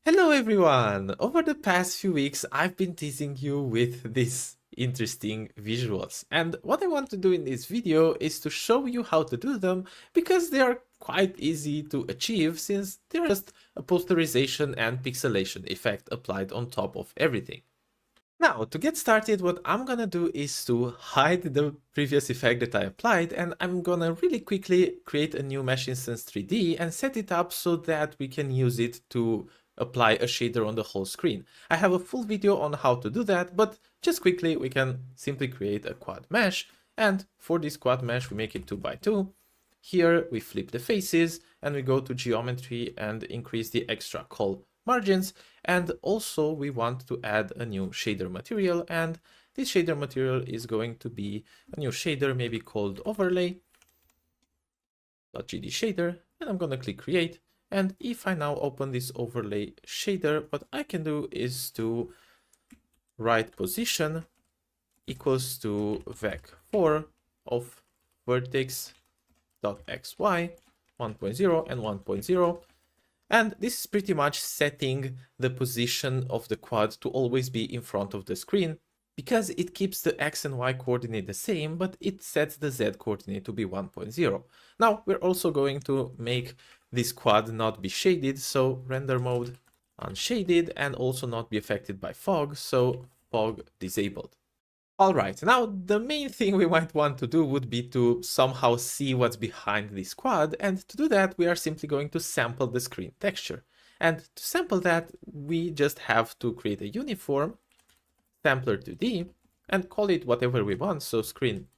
Hello everyone! Over the past few weeks, I've been teasing you with these interesting visuals. And what I want to do in this video is to show you how to do them because they are quite easy to achieve since they're just a posterization and pixelation effect applied on top of everything. Now, to get started, what I'm gonna do is to hide the previous effect that I applied, and I'm gonna really quickly create a new mesh instance 3D and set it up so that we can use it to apply a shader on the whole screen. I have a full video on how to do that, but just quickly, we can simply create a quad mesh, and for this quad mesh, we make it 2 by 2. Here, we flip the faces, and we go to geometry and increase the extra col margins, and also we want to add a new shader material, and this shader material is going to be a new shader, maybe called overlay.gd shader, and I'm going to click create. And if I now open this overlay shader, what I can do is to write position equals to vec4 of vertex.xy 1.0 and 1.0. And this is pretty much setting the position of the quad to always be in front of the screen, because it keeps the x and y coordinate the same, but it sets the z coordinate to be 1.0. Now, we're also going to make this quad not be shaded, so render mode unshaded, and also not be affected by fog, so fog disabled. Alright, now the main thing we might want to do would be to somehow see what's behind this quad, and to do that we are simply going to sample the screen texture. And to sample that, we just have to create a uniform sampler2D and call it whatever we want, so screen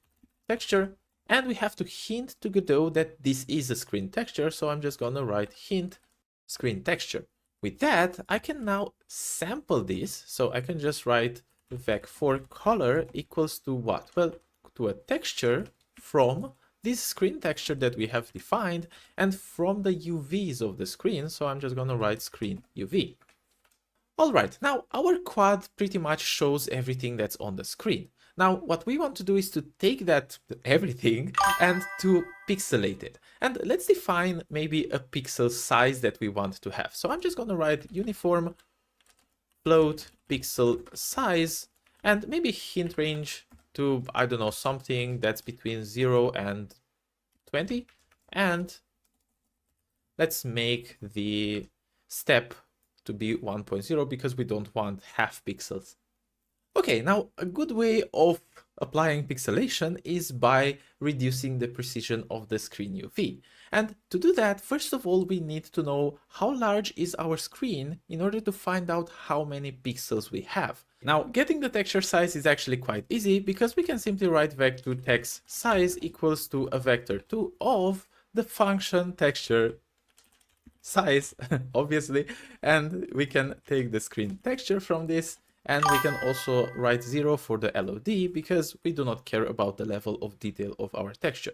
texture, and we have to hint to Godot that this is a screen texture, so I'm just gonna write hint screen texture. With that, I can now sample this, so I can just write vec4 color equals to what? Well, to a texture from this screen texture that we have defined and from the UVs of the screen. So I'm just gonna write screen UV. All right, now our quad pretty much shows everything that's on the screen. Now, what we want to do is to take that everything and to pixelate it. And let's define maybe a pixel size that we want to have. So I'm just gonna write uniform float pixel size and maybe hint range to, I don't know, something that's between 0 and 20. And let's make the step to be 1.0 because we don't want half pixels. Okay, now a good way of applying pixelation is by reducing the precision of the screen UV. And to do that, first of all, we need to know how large is our screen in order to find out how many pixels we have. Now, getting the texture size is actually quite easy because we can simply write vec2 text size equals to a vector2 of the function texture size, obviously, and we can take the screen texture from this. And we can also write 0 for the LOD because we do not care about the level of detail of our texture.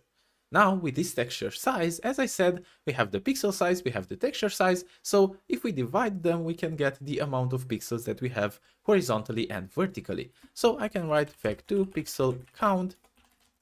Now, with this texture size, as I said, we have the pixel size, we have the texture size, so if we divide them, we can get the amount of pixels that we have horizontally and vertically. So I can write vec2 pixel count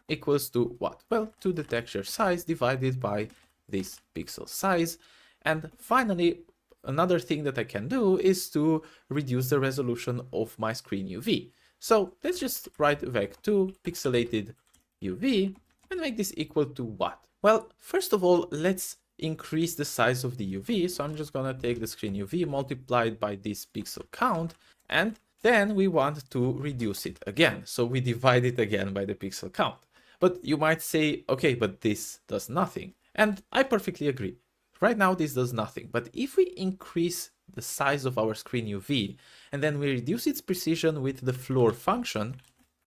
equals to what? Well, to the texture size divided by this pixel size. And finally, another thing that I can do is to reduce the resolution of my screen UV. So let's just write vec2 pixelated UV and make this equal to what? Well, first of all, let's increase the size of the UV. So I'm just gonna take the screen UV multiplied by this pixel count, and then we want to reduce it again. So we divide it again by the pixel count. But you might say, okay, but this does nothing. And I perfectly agree. Right now, this does nothing, but if we increase the size of our screen UV and then we reduce its precision with the floor function,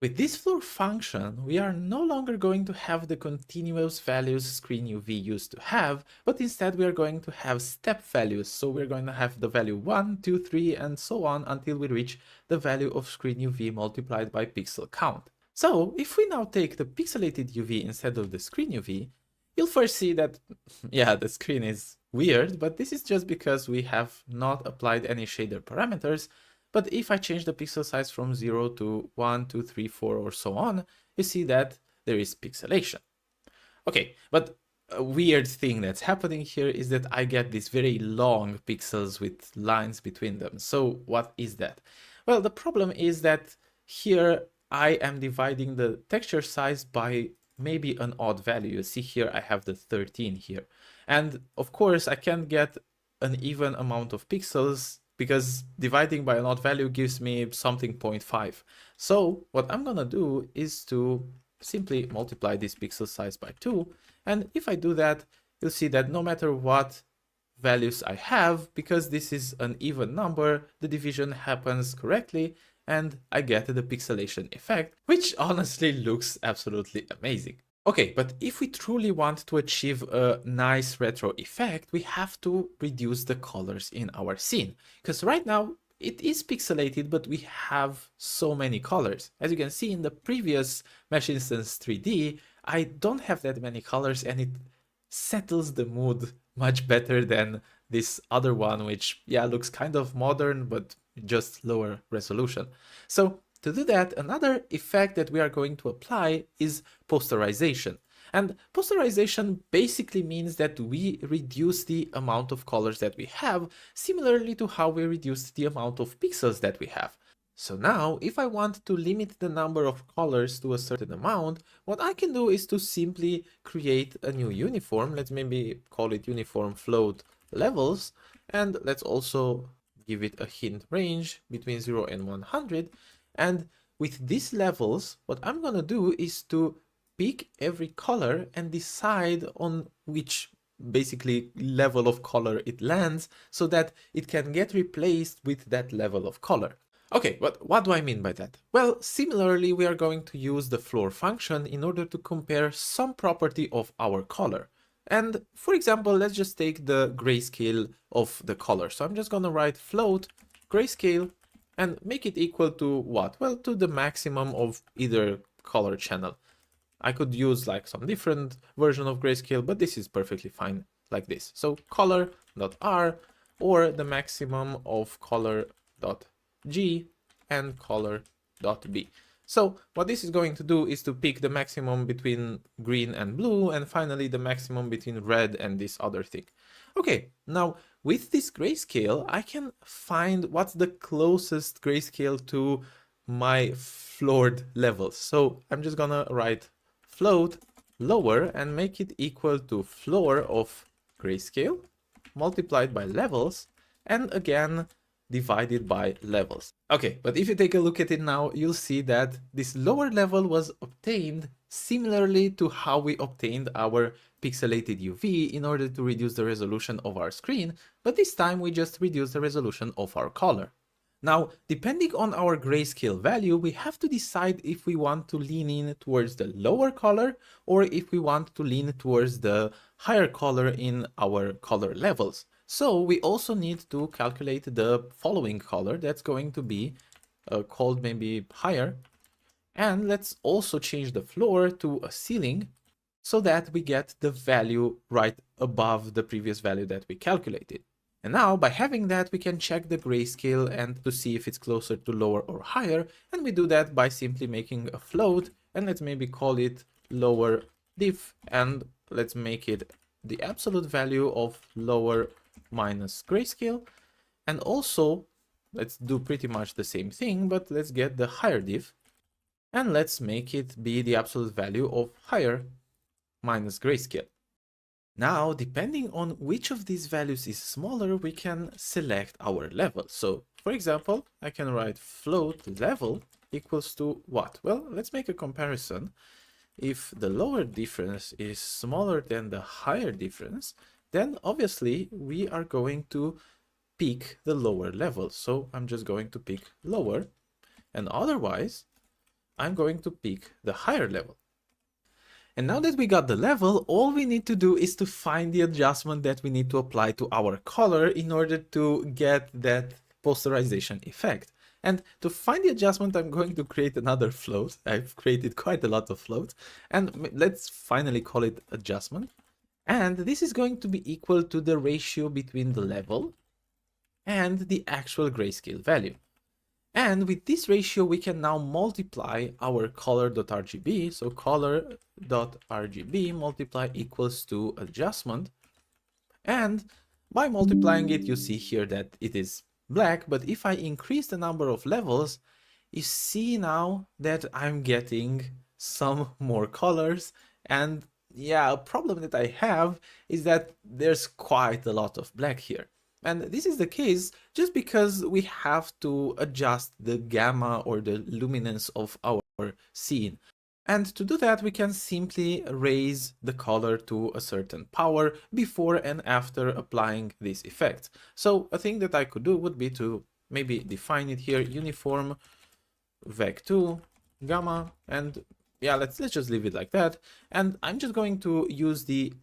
with this floor function, we are no longer going to have the continuous values screen UV used to have, but instead we are going to have step values. So we're going to have the value 1, 2, 3, and so on until we reach the value of screen UV multiplied by pixel count. So if we now take the pixelated UV instead of the screen UV, you'll first see that, yeah, the screen is weird, but this is just because we have not applied any shader parameters. But if I change the pixel size from 0 to 1, 2, 3, 4, or so on, you see that there is pixelation. Okay, but a weird thing that's happening here is that I get these very long pixels with lines between them. So what is that? Well, the problem is that here I am dividing the texture size by maybe an odd value. You see here I have the 13 here. And of course I can't get an even amount of pixels because dividing by an odd value gives me something 0.5. So what I'm gonna do is to simply multiply this pixel size by 2. And if I do that, you'll see that no matter what values I have, because this is an even number, the division happens correctly and I get the pixelation effect, which honestly looks absolutely amazing. Okay, but if we truly want to achieve a nice retro effect, we have to reduce the colors in our scene. Because right now it is pixelated, but we have so many colors. As you can see in the previous Mesh Instance 3D, I don't have that many colors and it settles the mood much better than this other one, which yeah, looks kind of modern, but just lower resolution. So to do that, another effect that we are going to apply is posterization. And posterization basically means that we reduce the amount of colors that we have, similarly to how we reduce the amount of pixels that we have. So now, if I want to limit the number of colors to a certain amount, what I can do is to simply create a new uniform. Let's maybe call it uniform float levels, and let's also give it a hint range between 0 and 100. And with these levels, what I'm gonna do is to pick every color and decide on which basically level of color it lands so that it can get replaced with that level of color. Okay, but what do I mean by that? Well, similarly, we are going to use the floor function in order to compare some property of our color. And for example, let's just take the grayscale of the color. So I'm just gonna write float grayscale and make it equal to what? Well, to the maximum of either color channel. I could use like some different version of grayscale, but this is perfectly fine like this. So color.r or the maximum of color.g and color.b. So what this is going to do is to pick the maximum between green and blue, and finally the maximum between red and this other thing. Okay, now with this grayscale, I can find what's the closest grayscale to my floored levels. So I'm just gonna write float lower and make it equal to floor of grayscale multiplied by levels, and again divided by levels. Okay, but if you take a look at it now, you'll see that this lower level was obtained similarly to how we obtained our pixelated UV in order to reduce the resolution of our screen, but this time we just reduce the resolution of our color. Now, depending on our grayscale value, we have to decide if we want to lean in towards the lower color or if we want to lean towards the higher color in our color levels. So we also need to calculate the following color that's going to be called maybe higher. And let's also change the floor to a ceiling so that we get the value right above the previous value that we calculated. And now by having that, we can check the grayscale and to see if it's closer to lower or higher. And we do that by simply making a float, and let's maybe call it lower diff, and let's make it the absolute value of lower minus grayscale. And also let's do pretty much the same thing, but let's get the higher diff and let's make it be the absolute value of higher minus grayscale. Now, depending on which of these values is smaller, we can select our level. So for example, I can write float level equals to what? Well, let's make a comparison. If the lower difference is smaller than the higher difference, then obviously we are going to pick the lower level. So I'm just going to pick lower, and otherwise I'm going to pick the higher level. And now that we got the level, all we need to do is to find the adjustment that we need to apply to our color in order to get that posterization effect. And to find the adjustment, I'm going to create another float. I've created quite a lot of floats, and let's finally call it adjustment. And this is going to be equal to the ratio between the level and the actual grayscale value. And with this ratio, we can now multiply our color.rgb. So color.rgb multiply equals to adjustment. And by multiplying it, you see here that it is black. But if I increase the number of levels, you see now that I'm getting some more colors. And yeah, a problem that I have is that there's quite a lot of black here. And this is the case just because we have to adjust the gamma or the luminance of our scene. And to do that, we can simply raise the color to a certain power before and after applying this effect. So a thing that I could do would be to maybe define it here, uniform vec2 gamma, and yeah, let's just leave it like that. And I'm just going to use the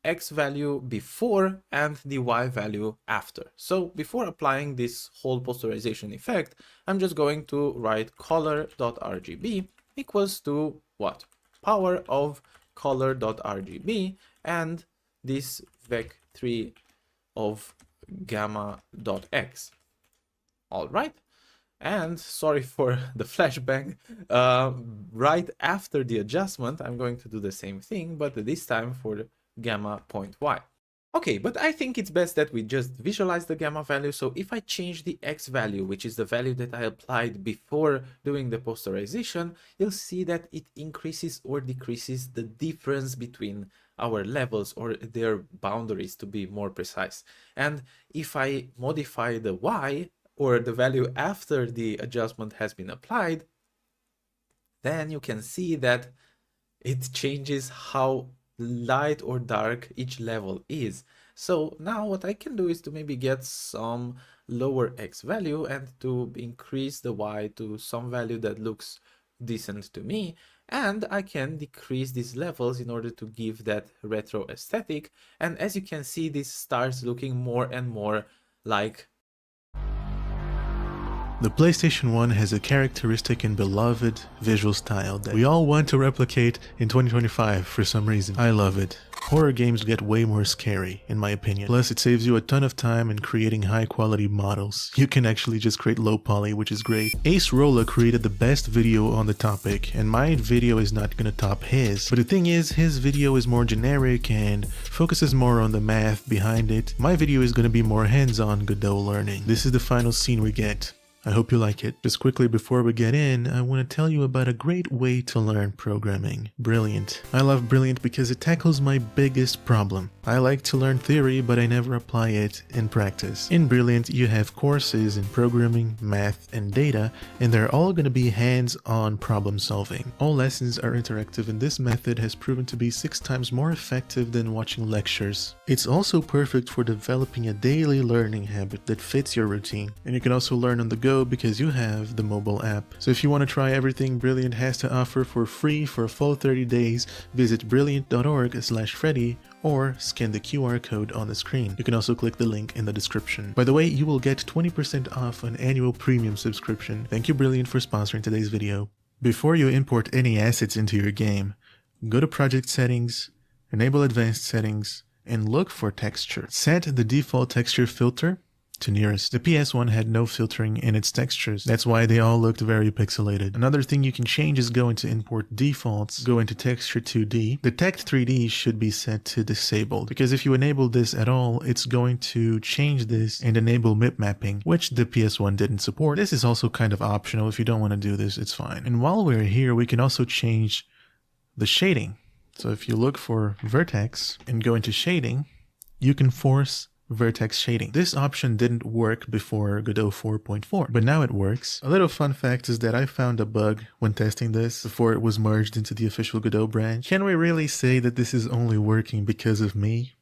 X value before and the Y value after. So before applying this whole posterization effect, I'm just going to write color.rgb equals to what? Power of color.rgb and this vec3 of gamma.x. All right. And sorry for the flashbang, right after the adjustment, I'm going to do the same thing, but this time for the gamma point y. Okay, but I think it's best that we just visualize the gamma value. So if I change the X value, which is the value that I applied before doing the posterization, you'll see that it increases or decreases the difference between our levels or their boundaries, to be more precise. And if I modify the Y, or the value after the adjustment has been applied, then you can see that it changes how light or dark each level is. So now what I can do is to maybe get some lower X value and to increase the Y to some value that looks decent to me. And I can decrease these levels in order to give that retro aesthetic. And as you can see, this starts looking more and more like the PlayStation 1 has a characteristic and beloved visual style that we all want to replicate in 2025 for some reason. I love it. Horror games get way more scary, in my opinion. Plus, it saves you a ton of time in creating high-quality models. You can actually just create low poly, which is great. Ace Rolla created the best video on the topic, and my video is not gonna top his. But the thing is, his video is more generic and focuses more on the math behind it. My video is gonna be more hands-on Godot learning. This is the final scene we get. I hope you like it. Just quickly before we get in, I want to tell you about a great way to learn programming. Brilliant. I love Brilliant because it tackles my biggest problem. I like to learn theory, but I never apply it in practice. In Brilliant, you have courses in programming, math, and data, and they're all going to be hands-on problem solving. All lessons are interactive, and this method has proven to be 6 times more effective than watching lectures. It's also perfect for developing a daily learning habit that fits your routine. And you can also learn on the go because you have the mobile app. So if you want to try everything Brilliant has to offer for free for a full 30 days, visit brilliant.org/Freddy or scan the QR code on the screen. You can also click the link in the description. By the way, you will get 20% off an annual premium subscription. Thank you Brilliant for sponsoring today's video. Before you import any assets into your game, go to Project Settings, enable Advanced Settings, and look for Texture. Set the default texture filter to nearest. The PS1 had no filtering in its textures. That's why they all looked very pixelated. Another thing you can change is go into import defaults, go into texture 2D. Detect 3D should be set to disabled because if you enable this at all, it's going to change this and enable MIP mapping, which the PS1 didn't support. This is also kind of optional. If you don't want to do this, it's fine. And while we're here, we can also change the shading. So if you look for vertex and go into shading, you can force vertex shading. This option didn't work before Godot 4.4, but now it works. A little fun fact is that I found a bug when testing this before it was merged into the official Godot branch. Can we really say that this is only working because of me?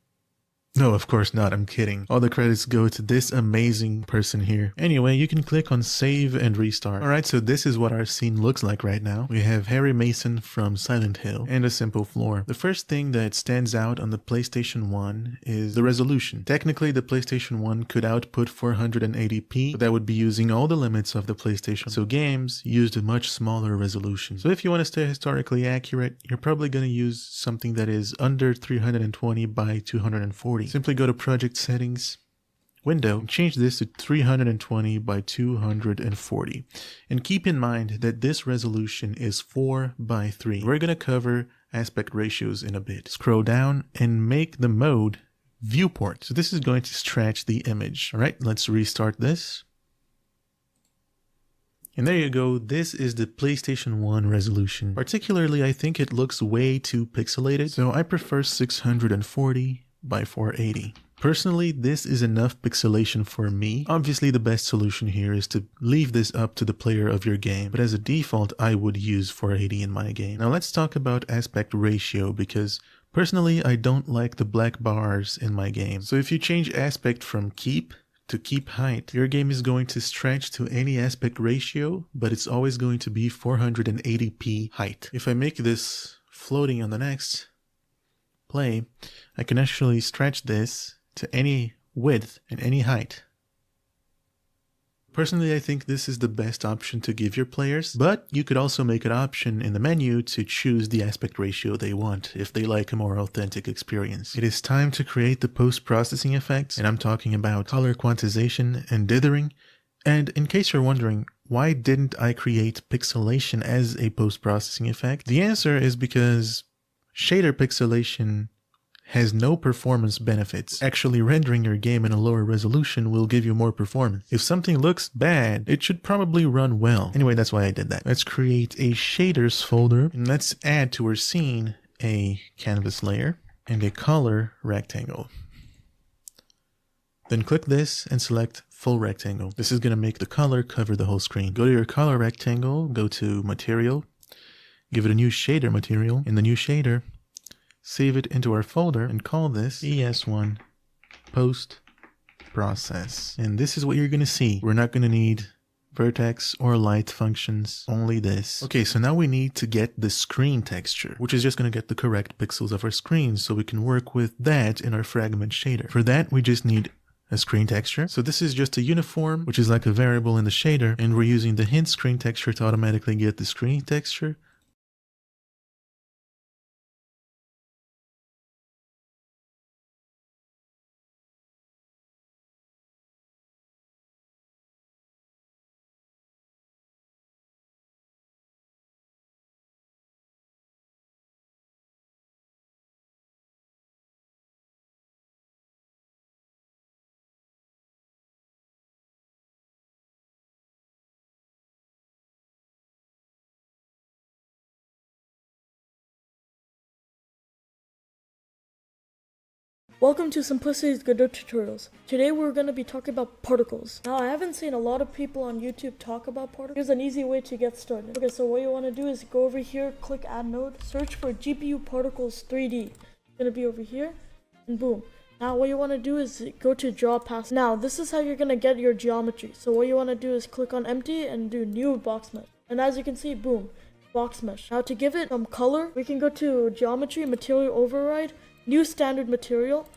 No, of course not, I'm kidding. All the credits go to this amazing person here. Anyway, you can click on save and restart. Alright, so this is what our scene looks like right now. We have Harry Mason from Silent Hill and a simple floor. The first thing that stands out on the PlayStation 1 is the resolution. Technically, the PlayStation 1 could output 480p, but that would be using all the limits of the PlayStation. So games used a much smaller resolution. So if you want to stay historically accurate, you're probably going to use something that is under 320 by 240. Simply go to Project Settings, window and change this to 320 by 240. And keep in mind that this resolution is 4 by 3. We're going to cover aspect ratios in a bit. Scroll down and make the mode viewport. So this is going to stretch the image. All right, let's restart this. And there you go, this is the PlayStation 1 resolution. Particularly, I think it looks way too pixelated, so I prefer 640 by 480. Personally, this is enough pixelation for me. Obviously, the best solution here is to leave this up to the player of your game, but as a default, I would use 480 in my game. Now let's talk about aspect ratio, because personally, I don't like the black bars in my game. So if you change aspect from keep to keep height, your game is going to stretch to any aspect ratio, but it's always going to be 480p height. If I make this floating on the next play, I can actually stretch this to any width and any height. Personally, I think this is the best option to give your players, but you could also make an option in the menu to choose the aspect ratio they want if they like a more authentic experience. It is time to create the post-processing effects, and I'm talking about color quantization and dithering. And in case you're wondering, why didn't I create pixelation as a post-processing effect? The answer is because shader pixelation has no performance benefits. Actually rendering your game in a lower resolution will give you more performance. If something looks bad, it should probably run well. Anyway, that's why I did that. Let's create a shaders folder, and let's add to our scene a canvas layer and a color rectangle. Then click this and select full rectangle. This is going to make the color cover the whole screen. Go to your color rectangle, go to material, give it a new shader material. In the new shader, save it into our folder and call this ES1 post process. And this is what you're going to see. We're not going to need vertex or light functions, only this. Okay, so now we need to get the screen texture, which is just going to get the correct pixels of our screen so we can work with that in our fragment shader. For that, we just need a screen texture. So this is just a uniform, which is like a variable in the shader, and we're using the hint screen texture to automatically get the screen texture. Welcome to Simplicity's Godot Tutorials. Today we're going to be talking about particles. Now I haven't seen a lot of people on YouTube talk about particles. Here's an easy way to get started. Okay, so what you want to do is go over here, click add node, search for GPU particles 3D. It's going to be over here, and boom. Now what you want to do is go to draw path. Now this is how you're going to get your geometry. So what you want to do is click on empty and do new box mesh. And as you can see, boom, box mesh. Now to give it some color, we can go to geometry, material override, new standard material.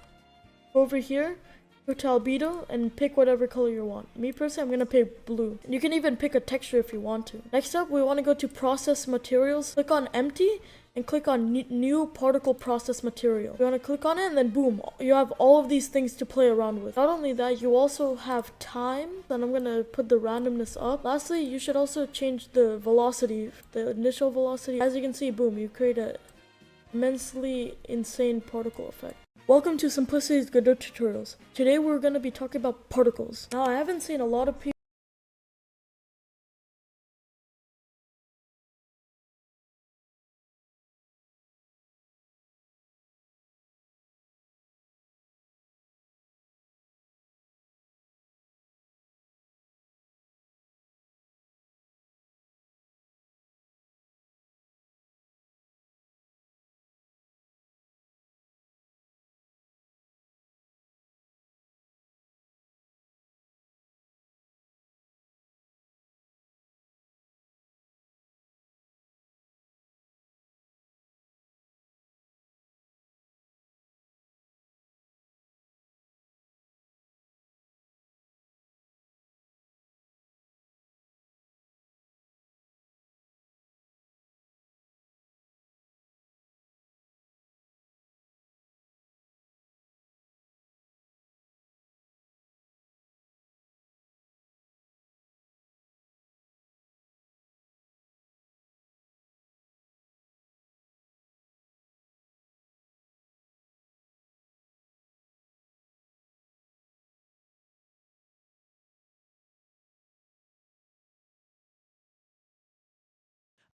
Over here, go to albedo and pick whatever color you want. Me personally, I'm going to pick blue. You can even pick a texture if you want to. Next up, we want to go to process materials. Click on empty and click on new particle process material. You want to click on it and then boom, you have all of these things to play around with. Not only that, you also have time. Then I'm going to put the randomness up. Lastly, you should also change the velocity, the initial velocity. As you can see, boom, you create a immensely insane particle effect. Welcome to Simplicity's Godot Tutorials. Today we're going to be talking about particles. Now I haven't seen a lot of people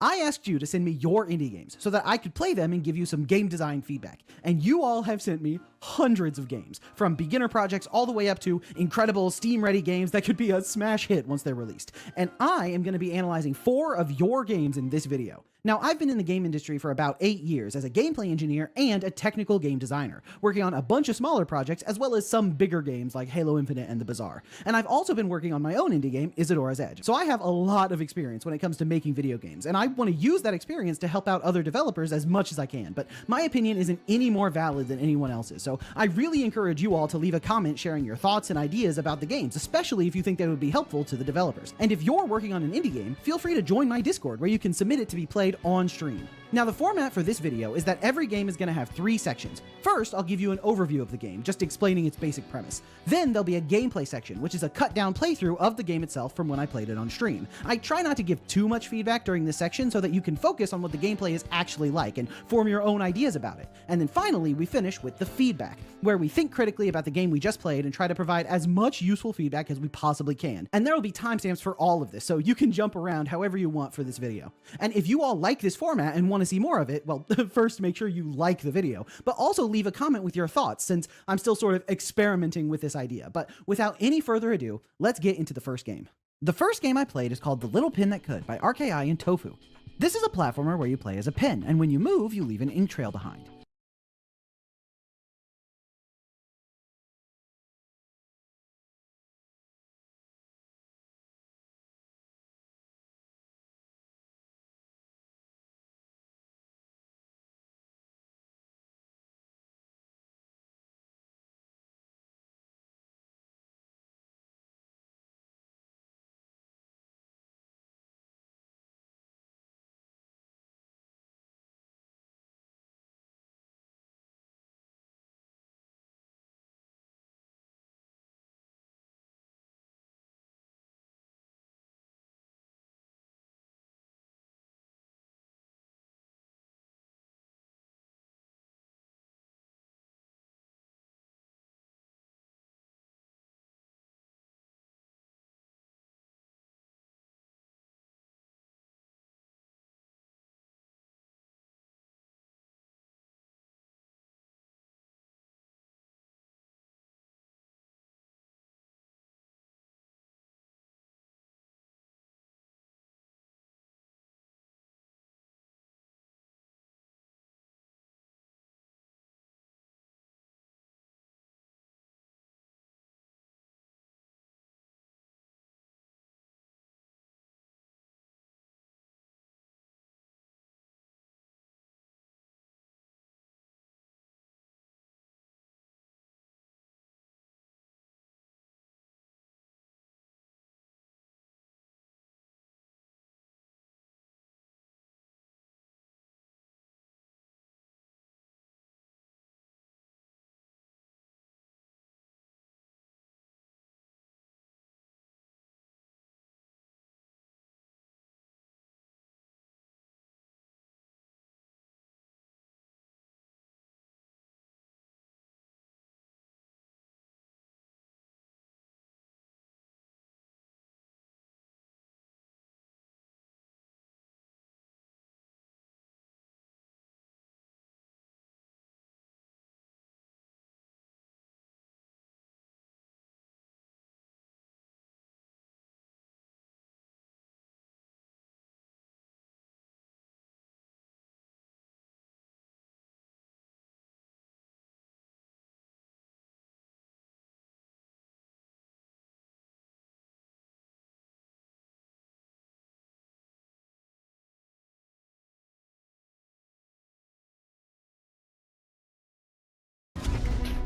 I asked you to send me your indie games so that I could play them and give you some game design feedback. And you all have sent me hundreds of games, from beginner projects all the way up to incredible Steam-ready games that could be a smash hit once they're released. And I am going to be analyzing 4 of your games in this video. Now, I've been in the game industry for about 8 years as a gameplay engineer and a technical game designer, working on a bunch of smaller projects as well as some bigger games like Halo Infinite and The Bazaar. And I've also been working on my own indie game, Isadora's Edge. So I have a lot of experience when it comes to making video games, and I want to use that experience to help out other developers as much as I can. But my opinion isn't any more valid than anyone else's, so I really encourage you all to leave a comment sharing your thoughts and ideas about the games, especially if you think that it would be helpful to the developers. And if you're working on an indie game, feel free to join my Discord where you can submit it to be played on stream. Now, the format for this video is that every game is going to have 3 sections. First, I'll give you an overview of the game, just explaining its basic premise. Then there'll be a gameplay section, which is a cut down playthrough of the game itself from when I played it on stream. I try not to give too much feedback during this section so that you can focus on what the gameplay is actually like and form your own ideas about it. And then finally, we finish with the feedback, where we think critically about the game we just played and try to provide as much useful feedback as we possibly can. And there will be timestamps for all of this, so you can jump around however you want for this video. And if you all like this format and want to see more of it, well, first make sure you like the video, but also leave a comment with your thoughts, since I'm still sort of experimenting with this idea. But without any further ado, let's get into the first game. The first game I played is called The Little Pin That Could by RKI and Tofu. This is a platformer where you play as a pin, and when you move, you leave an ink trail behind.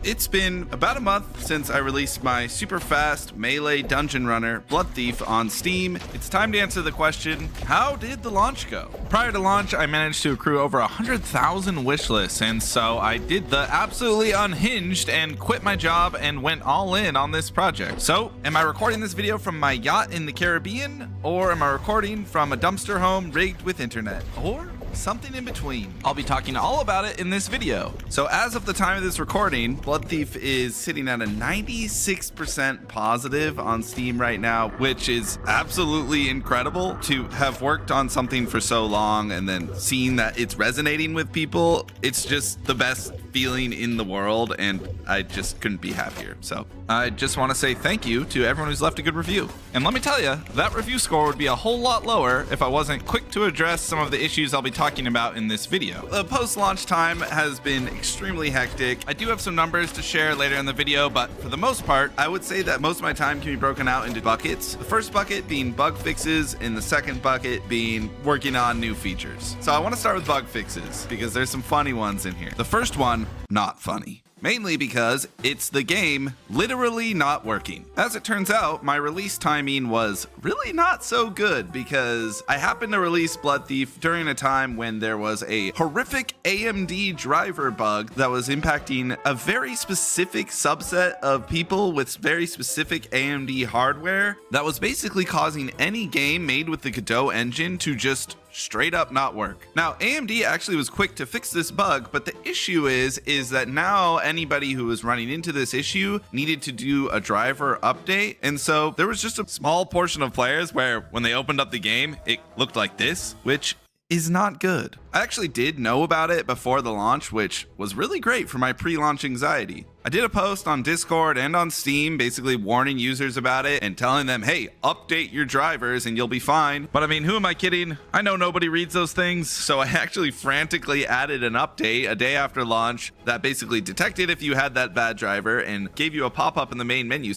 It's been about a month since I released my super fast melee dungeon runner, Blood Thief, on Steam. It's time to answer the question, how did the launch go? Prior to launch, I managed to accrue over 100,000 wishlists, and so I did the absolutely unhinged and quit my job and went all in on this project. So, am I recording this video from my yacht in the Caribbean? Or am I recording from a dumpster home rigged with internet? Or something in between. I'll be talking all about it in this video. So as of the time of this recording, Blood Thief is sitting at a 96% positive on Steam right now, which is absolutely incredible to have worked on something for so long and then seeing that it's resonating with people. It's just the best feeling in the world, and I just couldn't be happier. So I just want to say thank you to everyone who's left a good review. And let me tell you, that review score would be a whole lot lower if I wasn't quick to address some of the issues I'll be talking about in this video. The post-launch time has been extremely hectic. I do have some numbers to share later in the video, but for the most part, I would say that most of my time can be broken out into buckets. The first bucket being bug fixes, and the second bucket being working on new features. So I want to start with bug fixes because there's some funny ones in here. The first one, not funny. Mainly because it's the game literally not working. As it turns out, my release timing was really not so good because I happened to release Blood Thief during a time when there was a horrific AMD driver bug that was impacting a very specific subset of people with very specific AMD hardware that was basically causing any game made with the Godot engine to just straight up not work. Now, AMD actually was quick to fix this bug, but the issue is that now anybody who was running into this issue needed to do a driver update. And so there was just a small portion of players where when they opened up the game, it looked like this, which is not good. I actually did know about it before the launch, which was really great for my pre-launch anxiety. I did a post on Discord and on Steam basically warning users about it and telling them, hey, update your drivers and you'll be fine. But I mean, who am I kidding? I know nobody reads those things, so I actually frantically added an update a day after launch that basically detected if you had that bad driver and gave you a pop-up in the main menu.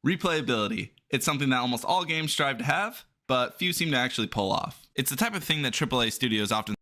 Replayability. It's something that almost all games strive to have, but few seem to actually pull off. It's the type of thing that AAA studios often.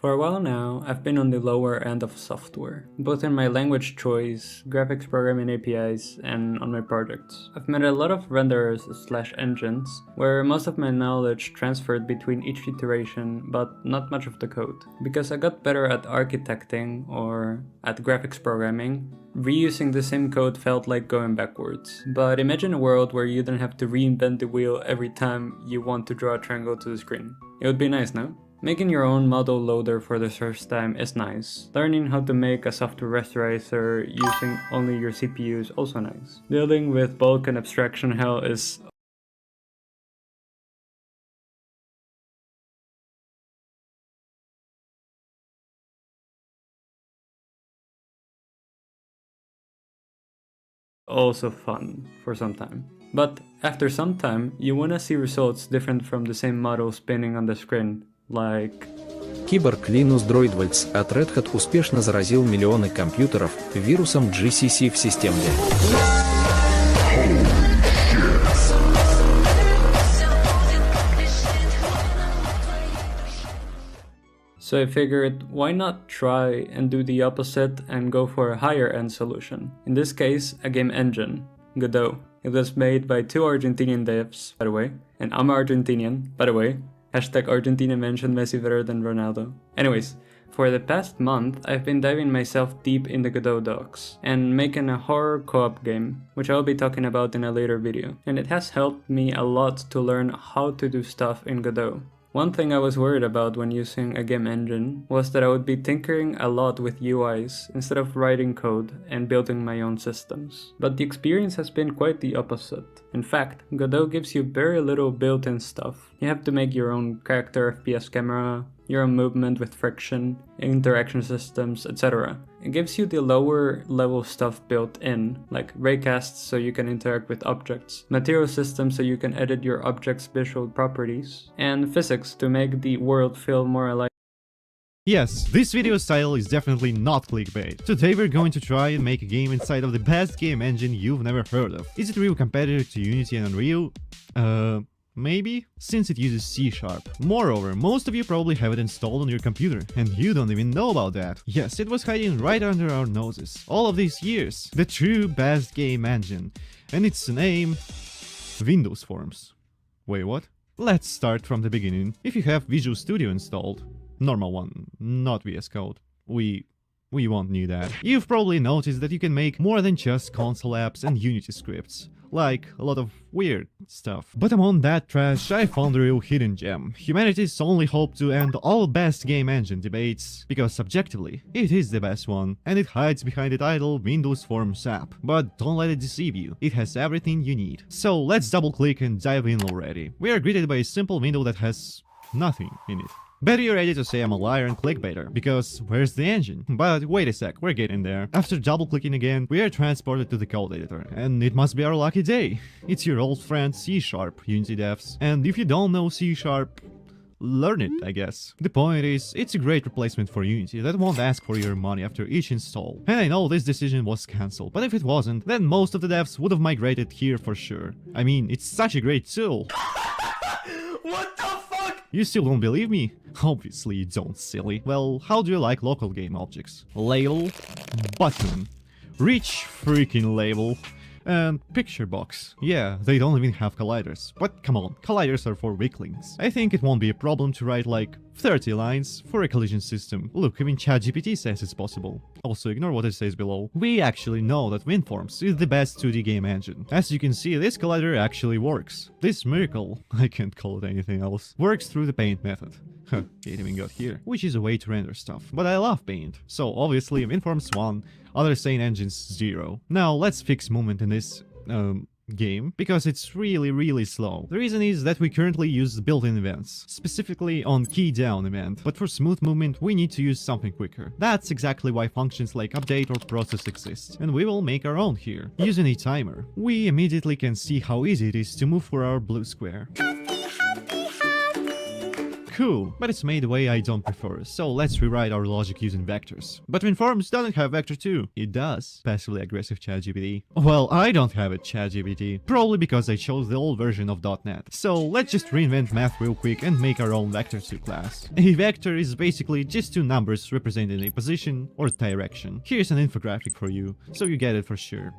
For a while now, I've been on the lower end of software, both in my language choice, graphics programming APIs, and on my projects. I've met a lot of renderers/engines, where most of my knowledge transferred between each iteration, but not much of the code. Because I got better at architecting, or at graphics programming, reusing the same code felt like going backwards. But imagine a world where you don't have to reinvent the wheel every time you want to draw a triangle to the screen. It would be nice, no? Making your own model loader for the first time is nice. Learning how to make a software rasterizer using only your CPU is also nice. Dealing with bulk and abstraction hell is also fun for some time. But after some time, you wanna see results different from the same model spinning on the screen. Like... Киборг Linus Droidwaltz от Red Hat успешно заразил миллионы компьютеров вирусом GCC в системе. So I figured, why not try and do the opposite and go for a higher end solution? In this case, a game engine, Godot. It was made by two Argentinian devs, by the way, and I'm Argentinian, by the way. Hashtag Argentina mentioned Messi better than Ronaldo. Anyways, for the past month, I've been diving myself deep in the Godot docs and making a horror co-op game, which I'll be talking about in a later video. And it has helped me a lot to learn how to do stuff in Godot. One thing I was worried about when using a game engine was that I would be tinkering a lot with UIs instead of writing code and building my own systems. But the experience has been quite the opposite. In fact, Godot gives you very little built-in stuff. You have to make your own character FPS camera, your own movement with friction, interaction systems, etc. It gives you the lower level stuff built in, like raycasts so you can interact with objects, material systems so you can edit your object's visual properties, and physics to make the world feel more alive. Yes, this video style is definitely not clickbait. Today we're going to try and make a game inside of the best game engine you've never heard of. Is it a real competitor to Unity and Unreal? Maybe? Since it uses C#. Moreover, most of you probably have it installed on your computer, and you don't even know about that. Yes, it was hiding right under our noses all of these years. The true best game engine. And its name... Windows Forms. Wait, what? Let's start from the beginning. If you have Visual Studio installed, normal one, not VS Code, we we won't need that. You've probably noticed that you can make more than just console apps and Unity scripts. Like, a lot of weird stuff. But among that trash, I found a real hidden gem. Humanity's only hope to end all best game engine debates, because subjectively, it is the best one, and it hides behind the title Windows Forms app. But don't let it deceive you, it has everything you need. So let's double click and dive in already. We are greeted by a simple window that has nothing in it. Bet you're ready to say I'm a liar and clickbaiter, because where's the engine? But wait a sec, we're getting there. After double clicking again, we are transported to the code editor, and it must be our lucky day. It's your old friend C#, Unity devs. And if you don't know C#, learn it, I guess. The point is, it's a great replacement for Unity that won't ask for your money after each install. And I know this decision was cancelled, but if it wasn't, then most of the devs would have migrated here for sure. I mean, it's such a great tool. What the fuck? You still don't believe me? Obviously you don't, silly. Well, how do you like local game objects? Label, button, rich freaking label, and picture box. Yeah, they don't even have colliders. But come on, colliders are for weaklings. I think it won't be a problem to write like 30 lines for a collision system. Look, even ChatGPT says it's possible. Also, ignore what it says below. We actually know that WinForms is the best 2D game engine. As you can see, this collider actually works. This miracle, I can't call it anything else, works through the paint method. Huh, it even got here. Which is a way to render stuff. But I love paint. So obviously WinForms 1, other sane engines 0. Now let's fix movement in this game, because it's really slow. The reason is that we currently use built-in events, specifically on key down event, but for smooth movement we need to use something quicker. That's exactly why functions like update or process exist, and we will make our own here. Using a timer, we immediately can see how easy it is to move for our blue square. Cool, but it's made the way I don't prefer, so let's rewrite our logic using vectors. But WinForms doesn't have vector 2. It does. Passively aggressive ChatGPT. Well, I don't have it, ChatGPT. Probably because I chose the old version of .NET. So let's just reinvent math real quick and make our own vector 2 class. A vector is basically just two numbers representing a position or direction. Here's an infographic for you, so you get it for sure.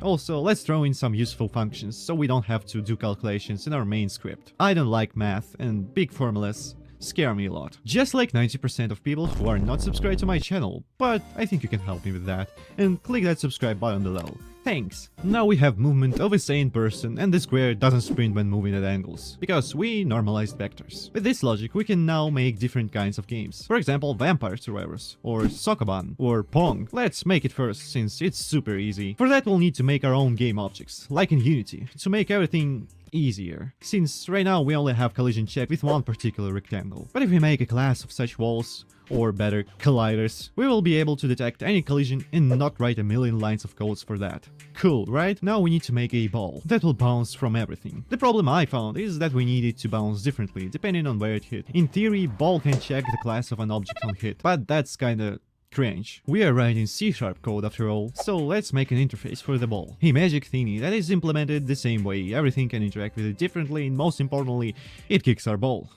Also, let's throw in some useful functions so we don't have to do calculations in our main script. I don't like math, and big formulas scare me a lot. Just like 90% of people who are not subscribed to my channel, but I think you can help me with that, and click that subscribe button below. Thanks! Now we have movement of a sane person, and the square doesn't sprint when moving at angles, because we normalized vectors. With this logic, we can now make different kinds of games. For example, Vampire Survivors, or Sokoban, or Pong. Let's make it first, since it's super easy. For that we'll need to make our own game objects, like in Unity, to make everything easier, since right now we only have collision check with one particular rectangle. But if we make a class of such walls, or better, colliders, we will be able to detect any collision and not write a million lines of codes for that. Cool, right? Now we need to make a ball that will bounce from everything. The problem I found is that we need it to bounce differently depending on where it hit. In theory, ball can check the class of an object on hit, but that's kinda cringe. We are writing C# code after all, so let's make an interface for the ball. A magic thingy that is implemented the same way, everything can interact with it differently, and most importantly, it kicks our ball.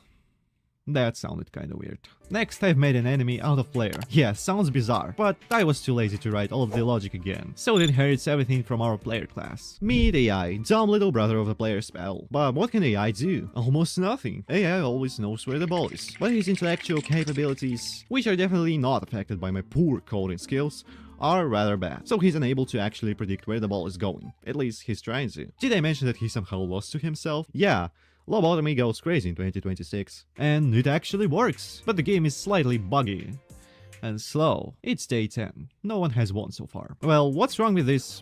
That sounded kinda weird. Next, I've made an enemy out of player. Yeah, sounds bizarre, but I was too lazy to write all of the logic again, so it inherits everything from our player class. Meet AI, dumb little brother of the player spell. But what can AI do? Almost nothing. AI always knows where the ball is, but his intellectual capabilities, which are definitely not affected by my poor coding skills, are rather bad, so he's unable to actually predict where the ball is going. At least he's trying to. Did I mention that he somehow lost to himself? Yeah. Lobotomy goes crazy in 2026. And it actually works, but the game is slightly buggy and slow. It's day 10. No one has won so far. Well, what's wrong with this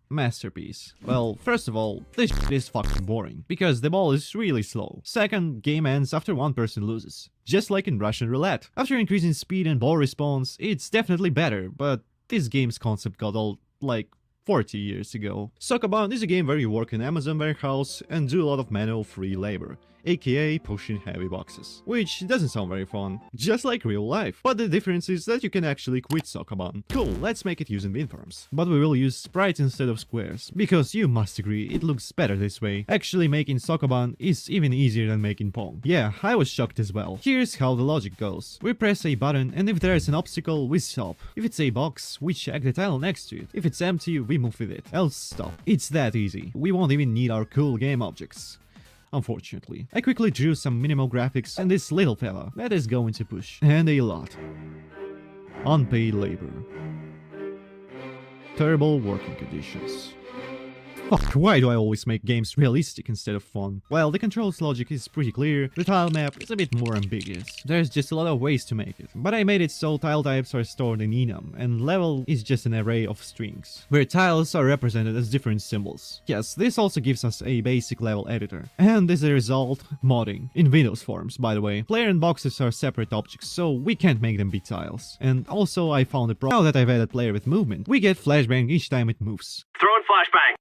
masterpiece? Well, first of all, this shit is fucking boring, because the ball is really slow. Second, game ends after one person loses, just like in Russian roulette. After increasing speed and ball response, it's definitely better, but this game's concept got old, like, 40 years ago. Sokoban is a game where you work in Amazon warehouse and do a lot of manual free labor, aka pushing heavy boxes. Which doesn't sound very fun, just like real life. But the difference is that you can actually quit Sokoban. Cool, let's make it using WinForms. But we will use sprites instead of squares, because you must agree it looks better this way. Actually making Sokoban is even easier than making Pong. Yeah, I was shocked as well. Here's how the logic goes. We press a button, and if there is an obstacle, we stop. If it's a box, we check the tile next to it. If it's empty, we move with it, else stop. It's that easy. We won't even need our cool game objects. Unfortunately. I quickly drew some minimal graphics and this little fella that is going to push. And a lot. unpaid labor, terrible working conditions. Fuck, why do I always make games realistic instead of fun? Well, the controls logic is pretty clear, the tile map is a bit more ambiguous. There's just a lot of ways to make it. But I made it so tile types are stored in enum, and level is just an array of strings, where tiles are represented as different symbols. Yes, this also gives us a basic level editor. And as a result, modding. In Windows forms, by the way. Player and boxes are separate objects, so we can't make them be tiles. And also I found a problem. Now that I've added player with movement, we get flashbang each time it moves. Throwing flashbang.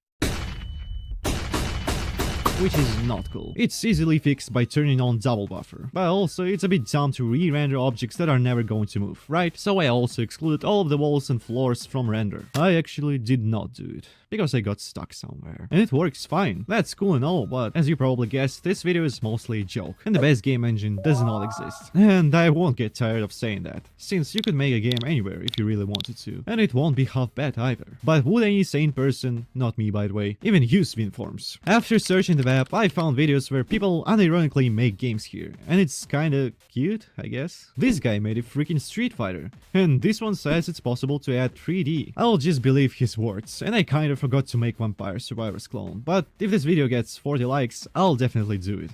Which is not cool. It's easily fixed by turning on double buffer, but also it's a bit dumb to re-render objects that are never going to move, right? So I also excluded all of the walls and floors from render. I actually did not do it, because I got stuck somewhere. And it works fine. That's cool and all, but as you probably guessed, this video is mostly a joke, and the best game engine does not exist. And I won't get tired of saying that, since you could make a game anywhere if you really wanted to, and it won't be half bad either. But would any sane person, not me by the way, even use WinForms? After searching the web, I found videos where people unironically make games here, and it's kinda cute, I guess. This guy made a freaking Street Fighter, and this one says it's possible to add 3D. I'll just believe his words, and I kinda forgot to make Vampire Survivors clone, but if this video gets 40 likes, I'll definitely do it.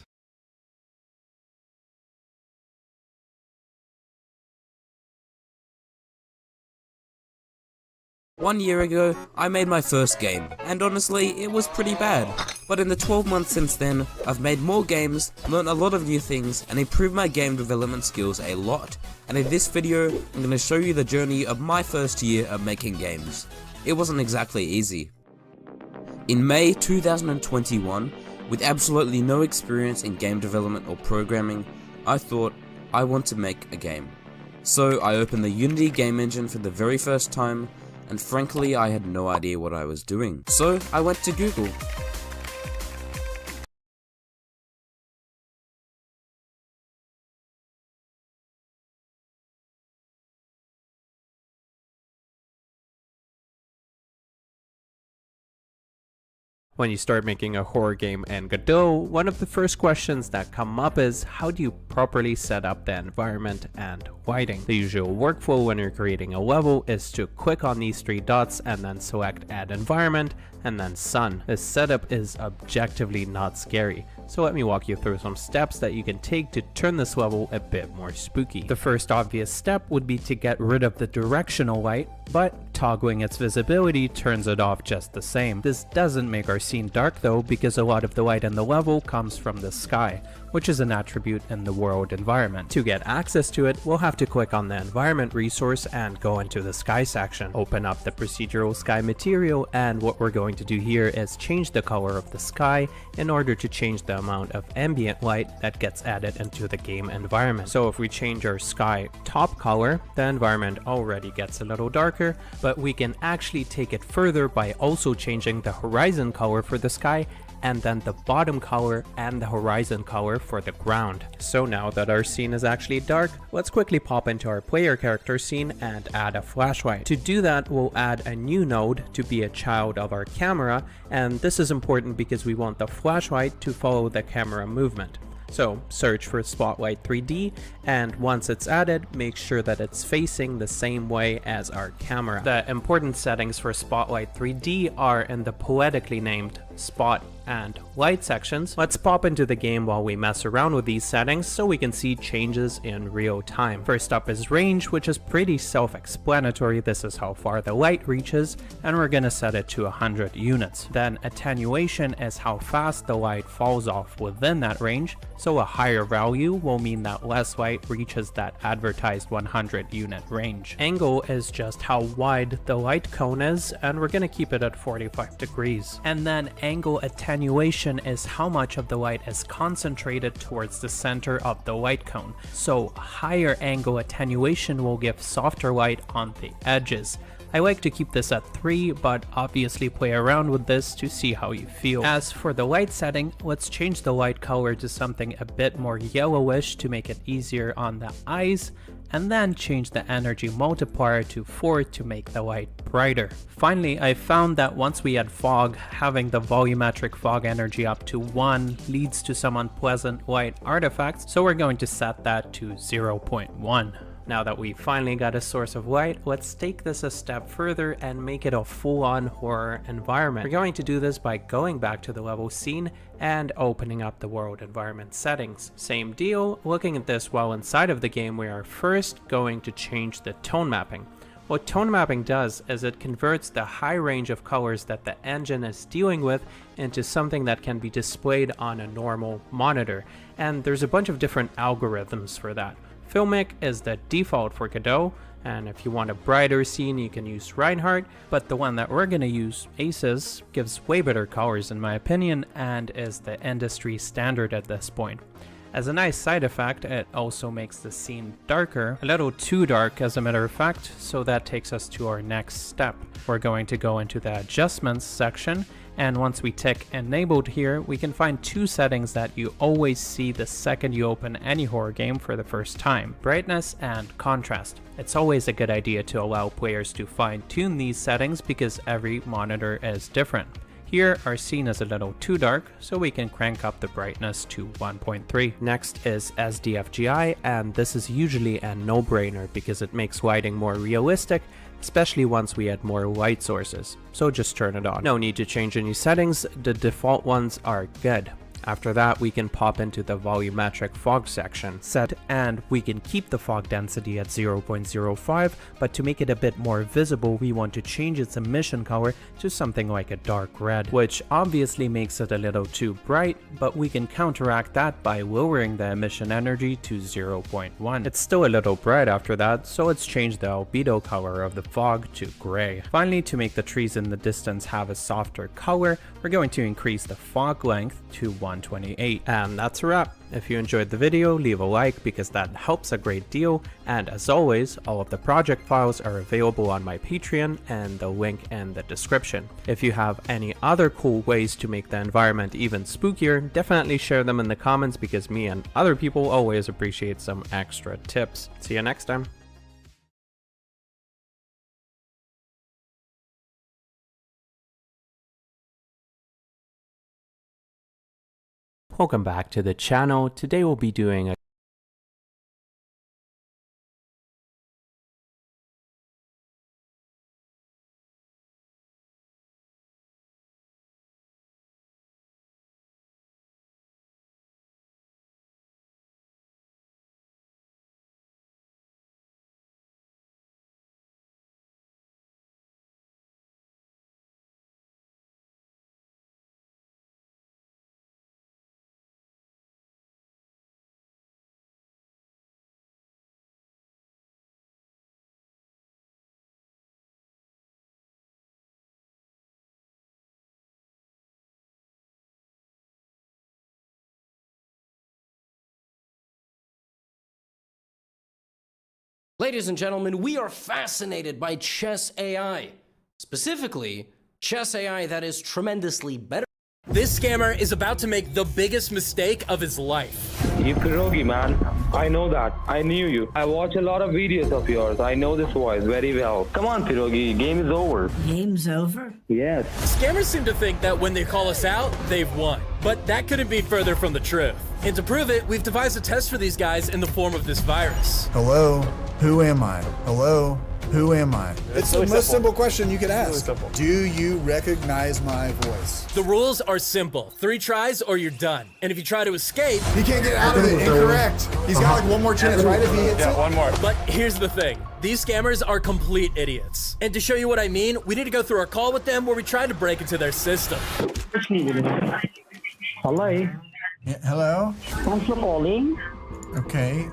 One year ago, I made my first game, and honestly, it was pretty bad. But in the 12 months since then, I've made more games, learned a lot of new things, and improved my game development skills a lot. And in this video, I'm going to show you the journey of my first year of making games. It wasn't exactly easy. In May 2021, with absolutely no experience in game development or programming, I thought, I want to make a game. So I opened the Unity game engine for the very first time, and frankly I had no idea what I was doing. So I went to Google. When you start making a horror game in Godot, one of the first questions that come up is how do you properly set up the environment and lighting. The usual workflow when you're creating a level is to click on these three dots and then select add environment and then sun. This setup is objectively not scary, so let me walk you through some steps that you can take to turn this level a bit more spooky. The first obvious step would be to get rid of the directional light, but toggling its visibility turns it off just the same. This doesn't make our scene dark though, because a lot of the light in the level comes from the sky, which is an attribute in the world environment. To get access to it, we'll have to click on the environment resource and go into the sky section. Open up the procedural sky material, and what we're going to do here is change the color of the sky in order to change the amount of ambient light that gets added into the game environment. So if we change our sky top color, the environment already gets a little darker, but we can actually take it further by also changing the horizon color for the sky and then the bottom color and the horizon color for the ground. So now that our scene is actually dark, let's quickly pop into our player character scene and add a flashlight. To do that, we'll add a new node to be a child of our camera, and this is important because we want the flashlight to follow the camera movement. So search for Spotlight 3D, and once it's added, make sure that it's facing the same way as our camera. The important settings for Spotlight 3D are in the poetically named Spot and Light sections. Let's pop into the game while we mess around with these settings so we can see changes in real time. First up is range, which is pretty self-explanatory. This is how far the light reaches, and we're gonna set it to 100 units. Then attenuation is how fast the light falls off within that range, so a higher value will mean that less light reaches that advertised 100 unit range. Angle is just how wide the light cone is, and we're gonna keep it at 45 degrees. And then angle attenuation is how much of the light is concentrated towards the center of the light cone. So higher angle attenuation will give softer light on the edges. I like to keep this at 3, but obviously play around with this to see how you feel. As for the light setting, let's change the light color to something a bit more yellowish to make it easier on the eyes, and then change the energy multiplier to 4 to make the light brighter. Finally, I found that once we add fog, having the volumetric fog energy up to 1 leads to some unpleasant light artifacts, so we're going to set that to 0.1. Now that we finally got a source of light, let's take this a step further and make it a full-on horror environment. We're going to do this by going back to the level scene and opening up the world environment settings. Same deal, looking at this while inside of the game, we are first going to change the tone mapping. What tone mapping does is it converts the high range of colors that the engine is dealing with into something that can be displayed on a normal monitor, and there's a bunch of different algorithms for that. Filmic is the default for Godot, and if you want a brighter scene you can use Reinhardt, but the one that we're going to use, Aces, gives way better colors in my opinion and is the industry standard at this point. As a nice side effect, it also makes the scene darker, a little too dark as a matter of fact, so that takes us to our next step. We're going to go into the adjustments section, and once we tick enabled here, we can find two settings that you always see the second you open any horror game for the first time: brightness and contrast. It's always a good idea to allow players to fine-tune these settings because every monitor is different. Here, our scene is a little too dark, so we can crank up the brightness to 1.3. Next is SDFGI, and this is usually a no-brainer because it makes lighting more realistic, especially once we add more light sources, so just turn it on. No need to change any settings, the default ones are good. After that, we can pop into the volumetric fog section set, and we can keep the fog density at 0.05, but to make it a bit more visible, we want to change its emission color to something like a dark red, which obviously makes it a little too bright, but we can counteract that by lowering the emission energy to 0.1. It's still a little bright after that, so let's change the albedo color of the fog to gray. Finally, to make the trees in the distance have a softer color, we're going to increase the fog length to 128. And that's a wrap. If you enjoyed the video, leave a like because that helps a great deal, and as always, all of the project files are available on my Patreon and the link in the description. If you have any other cool ways to make the environment even spookier, definitely share them in the comments because me and other people always appreciate some extra tips. See you next time. Welcome back to the channel. Today we'll be doing a Ladies and gentlemen, we are fascinated by chess AI. Specifically, chess AI that is tremendously better. This scammer is about to make the biggest mistake of his life. You Pierogi, man. I know that. I knew you. I watch a lot of videos of yours. I know this voice very well. Come on, Pierogi. Game is over. Game's over? Yes. Scammers seem to think that when they call us out, they've won. But that couldn't be further from the truth. And to prove it, we've devised a test for these guys in the form of this virus. Hello? Who am I? Hello? Who am I? It's the most simple question you could ask. Do you recognize my voice? The rules are simple. 3 tries or you're done. And if you try to escape... He can't get out of it. Incorrect. He's got like one more chance, right? If he hits it? one more. But here's the thing. These scammers are complete idiots. And to show you what I mean, we need to go through our call with them where we tried to break into their system. Hello? Yeah, hello? Thanks for calling. Okay,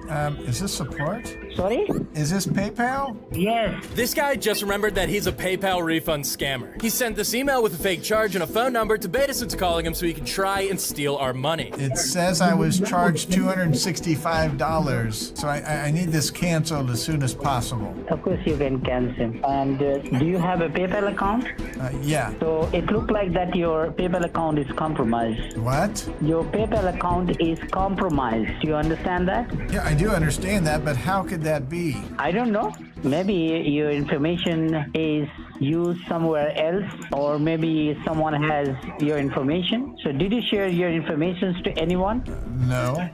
is this support? Sorry? Is this PayPal? Yes. This guy just remembered that he's a PayPal refund scammer. He sent this email with a fake charge and a phone number to bait us into calling him so he can try and steal our money. It says I was charged $265, so I need this canceled as soon as possible. Of course you can cancel. And do you have a PayPal account? Yeah. So it looked like that your PayPal account is compromised. What? Your PayPal account is compromised. Do you understand that? Yeah, I do understand that, but how could that be? I don't know. Maybe your information is used somewhere else, or maybe someone has your information. So did you share your information to anyone? No.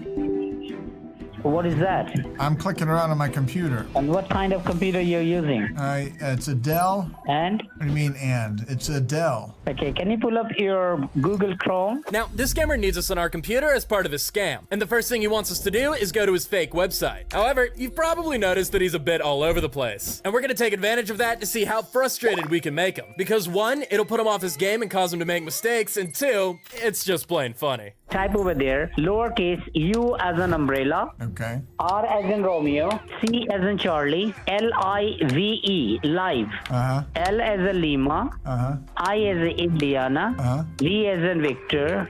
What is that? I'm clicking around on my computer. And what kind of computer you're using? It's a Dell. And? What do you mean and? It's a Dell. Okay, can you pull up your Google Chrome? Now, this scammer needs us on our computer as part of his scam, and the first thing he wants us to do is go to his fake website. However, you've probably noticed that he's a bit all over the place, and we're gonna take advantage of that to see how frustrated we can make him. Because one, it'll put him off his game and cause him to make mistakes, and two, it's just plain funny. Type over there, lowercase u as an umbrella, Okay. R as in Romeo, C as in Charlie, L-I-V-E, live, L as in Lima, I as in Indiana, V as in Victor,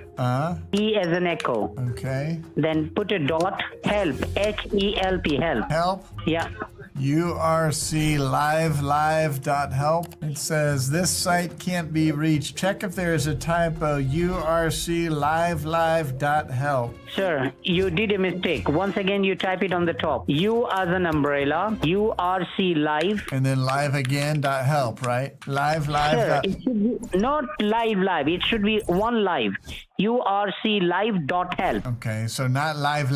E as in Echo. Okay. Then put a dot, help, H-E-L-P, help. Help. Yeah. urclive.help. It says this site can't be reached. Check if there is a typo. urclive.help. Sir, you did a mistake. Once again, you type it on the top. U as an umbrella, URC live. And then live again .help, right? Live. Sir, it should be not live. It should be one live. urclive.help. Okay, so not live.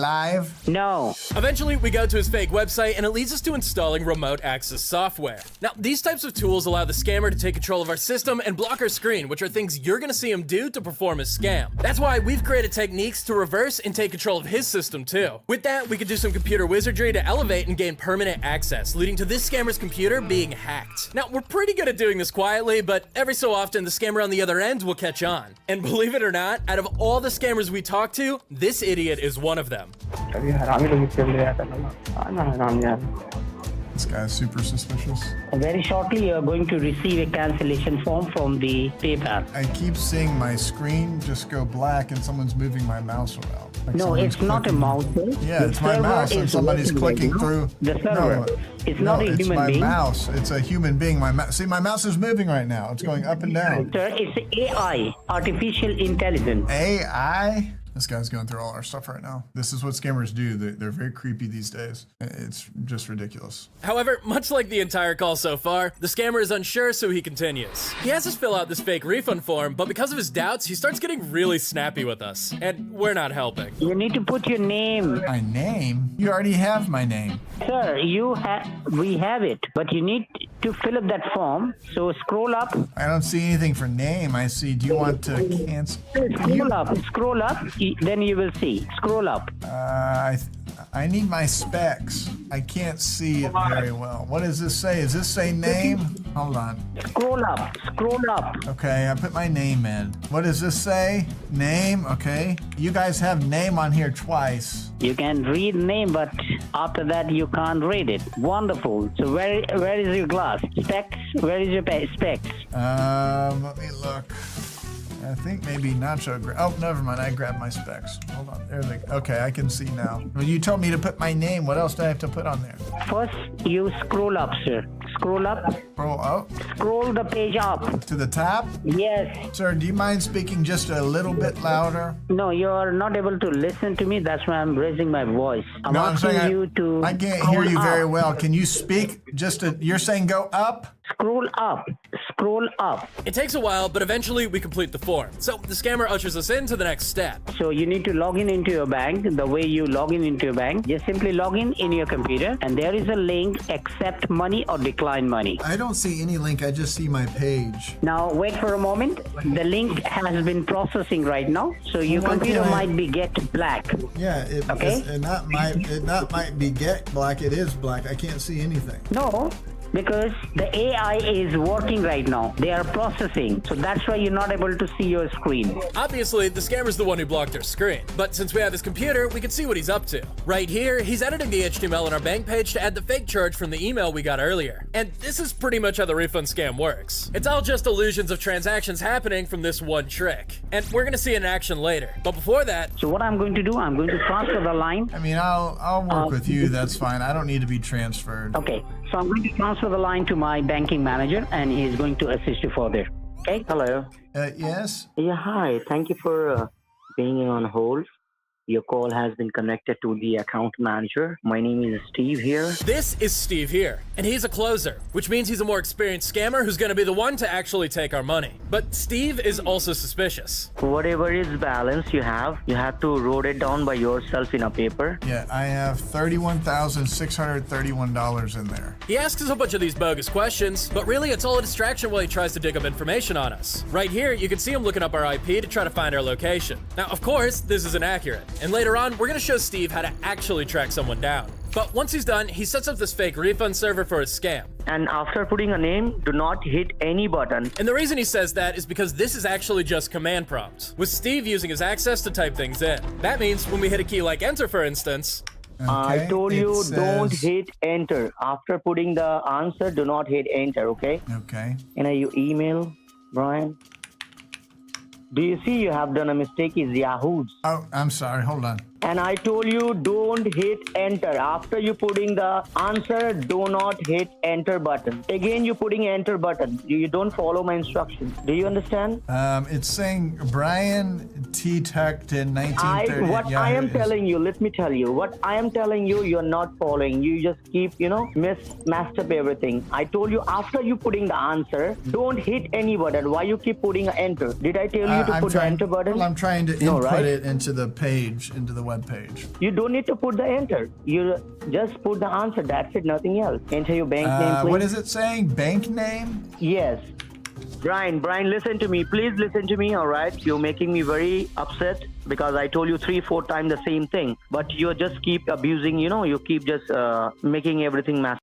No. Eventually, we go to his fake website, and it leads us to installing remote access software. Now, these types of tools allow the scammer to take control of our system and block our screen, which are things you're gonna see him do to perform his scam. That's why we've created techniques to reverse and take control of his system too. With that, we can do some computer wizardry to elevate and gain permanent access, leading to this scammer's computer being hacked. Now, we're pretty good at doing this quietly, but every so often, the scammer on the other end will catch on. And believe it or not, out of all the scammers we talk to, this idiot is one of them. This guy's super suspicious. Very shortly, you're going to receive a cancellation form from the PayPal. I keep seeing my screen just go black and someone's moving my mouse around. Like No, it's not a mouse. Yeah, it's my mouse and somebody's clicking through. The server. It's not a human being. being. It's my mouse. It's a human being. See, my mouse is moving right now. It's going up and down. Sir, it's AI, artificial intelligence. AI? This guy's going through all our stuff right now. This is what scammers do. They're very creepy these days. It's just ridiculous. However, much like the entire call so far, the scammer is unsure, so he continues. He has us fill out this fake refund form, but because of his doubts, he starts getting really snappy with us, and we're not helping. You need to put your name. My name? You already have my name. Sir, we have it, but you need to fill up that form. So scroll up. I don't see anything for name. I see, do you want to cancel? Scroll up, then you will see. Scroll up. I need my specs. I can't see it very well. What does this say? Does this say name? Hold on. Scroll up. Okay, I put my name in. What does this say? Name, okay. You guys have name on here twice. You can read name, but after that you can't read it. Wonderful. So where is your glass? Specs? Where is your specs? Let me look. I think maybe Nacho. Oh, never mind. I grabbed my specs. Hold on. There they go. Okay, I can see now. Well, you told me to put my name. What else do I have to put on there? First, you scroll up, sir. Scroll up. Scroll up? Scroll the page up. To the top? Yes. Sir, do you mind speaking just a little bit louder? No, you're not able to listen to me. That's why I'm raising my voice. I'm asking you to. I can't hear you very well. Can you speak you're saying go up? Scroll up. Scroll up. It takes a while, but eventually we complete the form. So the scammer ushers us into the next step. So you need to log in into your bank. The way you log in into your bank, just simply log in your computer, and there is a link, accept money or decline money. I don't see any link. I just see my page. Now wait for a moment. The link has been processing right now, so your computer might be get black. Yeah, it not might be get black. It is black. I can't see anything. No. Because the AI is working right now. They are processing. So that's why you're not able to see your screen. Obviously, the scammer's the one who blocked our screen. But since we have his computer, we can see what he's up to. Right here, he's editing the HTML on our bank page to add the fake charge from the email we got earlier. And this is pretty much how the refund scam works. It's all just illusions of transactions happening from this one trick. And we're gonna see it in action later. But before that... So what I'm going to do, I'm going to transfer the line. I mean, I'll work with you. That's fine. I don't need to be transferred. Okay. So I'm going to transfer the line to my banking manager, and he's going to assist you further. Okay? Hello. Yes? Yeah, hi. Thank you for being on hold. Your call has been connected to the account manager. My name is Steve here. This is Steve here, and he's a closer, which means he's a more experienced scammer who's gonna be the one to actually take our money. But Steve is also suspicious. Whatever is balance you have to write it down by yourself in a paper. Yeah, I have $31,631 in there. He asks us a bunch of these bogus questions, but really it's all a distraction while he tries to dig up information on us. Right here, you can see him looking up our IP to try to find our location. Now, of course, this isn't accurate, and later on, we're gonna show Steve how to actually track someone down. But once he's done, he sets up this fake refund server for his scam. And after putting a name, do not hit any button. And the reason he says that is because this is actually just command prompts, with Steve using his access to type things in. That means when we hit a key like enter, for instance, I told you don't hit enter. After putting the answer, do not hit enter, okay? Okay. And you email, Brian? Do you see you have done a mistake? Is Yahoo's. Oh, I'm sorry. Hold on. And I told you don't hit enter. After you putting the answer, do not hit enter button. Again, you putting enter button. You don't follow my instructions. Do you understand? It's saying Brian T. Tucked in 1930. What I am telling you, let me tell you. What I am telling you, you're not following. You just keep, messed up everything. I told you after you putting the answer, don't hit any button. Why you keep putting an enter? Did I tell you to put the enter button? Well, I'm trying to input it into the page, into the web page. You don't need to put the enter. You just put the answer. That's it, nothing else. Enter your bank name, please. What is it saying? Bank name? Yes. Brian, listen to me. Please listen to me, all right? You're making me very upset because I told you 3-4 times the same thing. But you just keep abusing, you keep just making everything mess